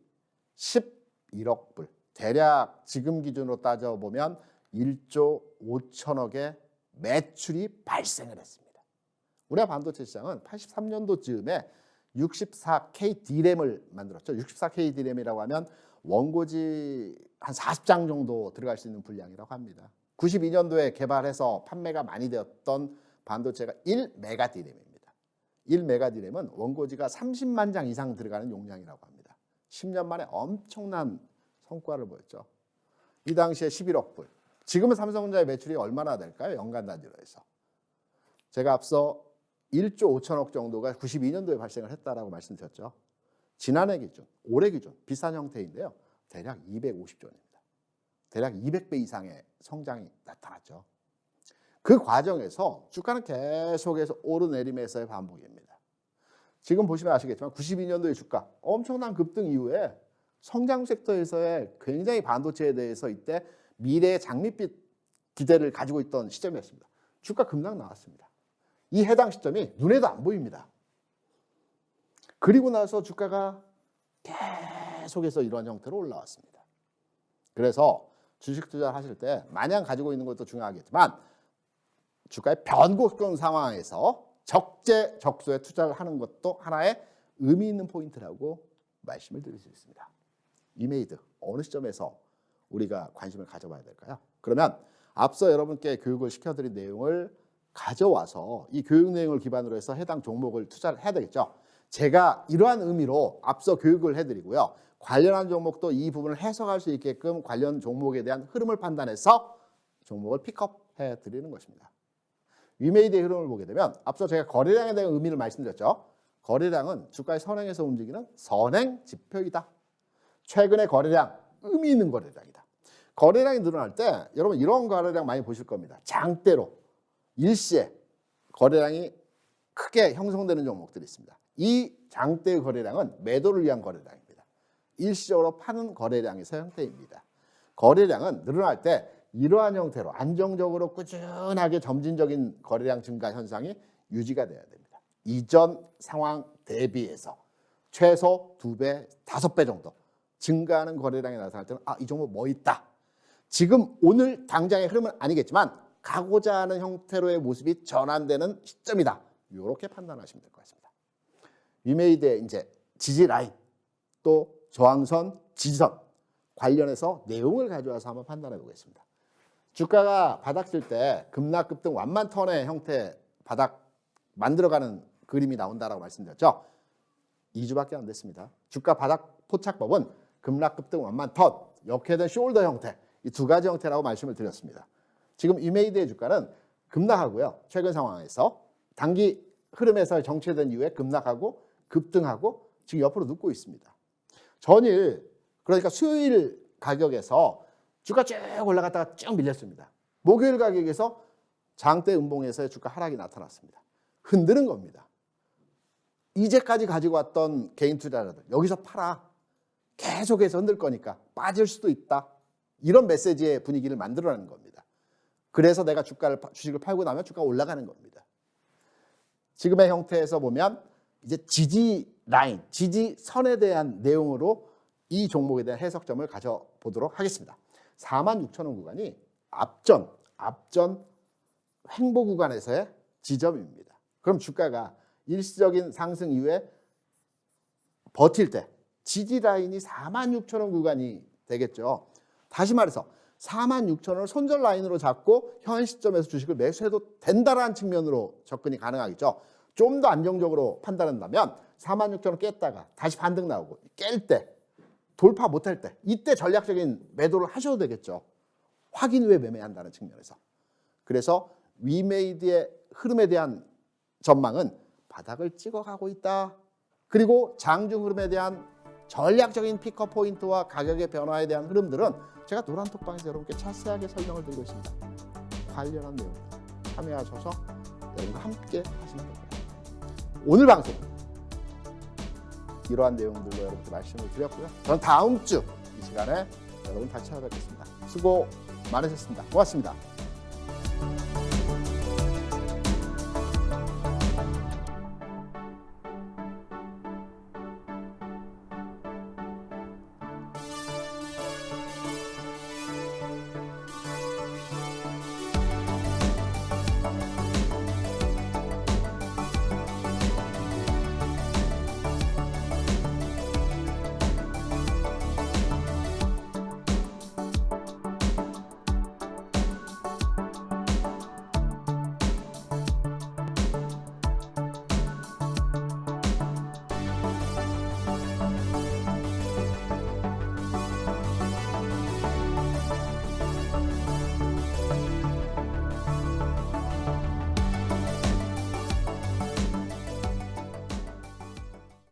11억 불, 대략 지금 기준으로 따져보면 1조 5천억의 매출이 발생을 했습니다. 우리나라 반도체 시장은 83년도쯤에 64K D램을 만들었죠. 64K D램이라고 하면 원고지 한 40장 정도 들어갈 수 있는 분량이라고 합니다. 92년도에 개발해서 판매가 많이 되었던 반도체가 1메가 D램입니다. 1메가 D램은 원고지가 30만 장 이상 들어가는 용량이라고 합니다. 10년 만에 엄청난 성과를 보였죠. 이 당시에 11억 불, 지금은 삼성전자의 매출이 얼마나 될까요? 연간 단위로 해서. 제가 앞서 1조 5천억 정도가 92년도에 발생을 했다라고 말씀드렸죠. 지난해 기준, 올해 기준 비슷한 형태인데요. 대략 250조입니다. 대략 200배 이상의 성장이 나타났죠. 그 과정에서 주가는 계속해서 오르내림에서의 반복입니다. 지금 보시면 아시겠지만 92년도의 주가 엄청난 급등 이후에 성장 섹터에서의 굉장히 반도체에 대해서 이때 미래의 장밋빛 기대를 가지고 있던 시점이었습니다. 주가 급락 나왔습니다. 이 해당 시점이 눈에도 안 보입니다. 그리고 나서 주가가 계속해서 이런 형태로 올라왔습니다. 그래서 주식 투자를 하실 때 마냥 가지고 있는 것도 중요하겠지만 주가의 변곡성 상황에서 적재적소에 투자를 하는 것도 하나의 의미 있는 포인트라고 말씀을 드릴 수 있습니다. 위메이드 어느 시점에서 우리가 관심을 가져봐야 될까요? 그러면 앞서 여러분께 교육을 시켜드린 내용을 가져와서 이 교육 내용을 기반으로 해서 해당 종목을 투자를 해야 되겠죠. 제가 이러한 의미로 앞서 교육을 해드리고요. 관련한 종목도 이 부분을 해석할 수 있게끔 관련 종목에 대한 흐름을 판단해서 종목을 픽업해 드리는 것입니다. 위메이드의 흐름을 보게 되면 앞서 제가 거래량에 대한 의미를 말씀드렸죠. 거래량은 주가의 선행에서 움직이는 선행 지표이다. 최근의 거래량, 의미 있는 거래량이다. 거래량이 늘어날 때 여러분 이런 거래량 많이 보실 겁니다. 장대로 일시에 거래량이 크게 형성되는 종목들이 있습니다. 이 장대의 거래량은 매도를 위한 거래량입니다. 일시적으로 파는 거래량에서 형태입니다. 거래량은 늘어날 때 이러한 형태로 안정적으로 꾸준하게 점진적인 거래량 증가 현상이 유지가 돼야 됩니다. 이전 상황 대비해서 최소 2배, 5배 정도 증가하는 거래량이 나타날 때는 이 종목 뭐 있다. 지금 오늘 당장의 흐름은 아니겠지만 가고자 하는 형태로의 모습이 전환되는 시점이다. 이렇게 판단하시면 될 것 같습니다. 위메이드의 이제 지지 라인 또 저항선, 지지선 관련해서 내용을 가져와서 한번 판단해 보겠습니다. 주가가 바닥칠 때 급락 급등 완만 턴의 형태 바닥 만들어가는 그림이 나온다라고 말씀드렸죠. 2주밖에 안 됐습니다. 주가 바닥 포착법은 급락 급등 완만 턴, 역회된 숄더 형태 이 두 가지 형태라고 말씀을 드렸습니다. 지금 위메이드의 주가는 급락하고요. 최근 상황에서 단기 흐름에서 정체된 이후에 급락하고 급등하고 지금 옆으로 눕고 있습니다. 전일 그러니까 수요일 가격에서 주가 쭉 올라갔다가 쭉 밀렸습니다. 목요일 가격에서 장대 음봉에서의 주가 하락이 나타났습니다. 흔드는 겁니다. 이제까지 가지고 왔던 개인 투자자들 여기서 팔아. 계속해서 흔들 거니까 빠질 수도 있다. 이런 메시지의 분위기를 만들어내는 겁니다. 그래서 내가 주식을 팔고 나면 주가가 올라가는 겁니다. 지금의 형태에서 보면 이제 지지 라인, 지지선에 대한 내용으로 이 종목에 대한 해석점을 가져보도록 하겠습니다. 46,000원 구간이 앞전 횡보 구간에서의 지점입니다. 그럼 주가가 일시적인 상승 이후에 버틸 때 지지 라인이 46,000원 구간이 되겠죠. 다시 말해서 46,000원을 손절 라인으로 잡고 현 시점에서 주식을 매수해도 된다라는 측면으로 접근이 가능하겠죠. 좀 더 안정적으로 판단한다면 46,000원 깼다가 다시 반등 나오고 깰 때 돌파 못할 때 이때 전략적인 매도를 하셔도 되겠죠. 확인 후에 매매한다는 측면에서. 그래서 위메이드의 흐름에 대한 전망은 바닥을 찍어가고 있다. 그리고 장중 흐름에 대한 전략적인 픽업 포인트와 가격의 변화에 대한 흐름들은 제가 노란톡방에서 여러분께 자세하게 설명을 드리고 있습니다. 관련한 내용 참여하셔서 여러분과 함께 하시면 됩니다. 오늘 방송 이러한 내용들로 여러분께 말씀을 드렸고요. 저는 다음 주 이 시간에 여러분 다시 찾아뵙겠습니다. 수고 많으셨습니다. 고맙습니다.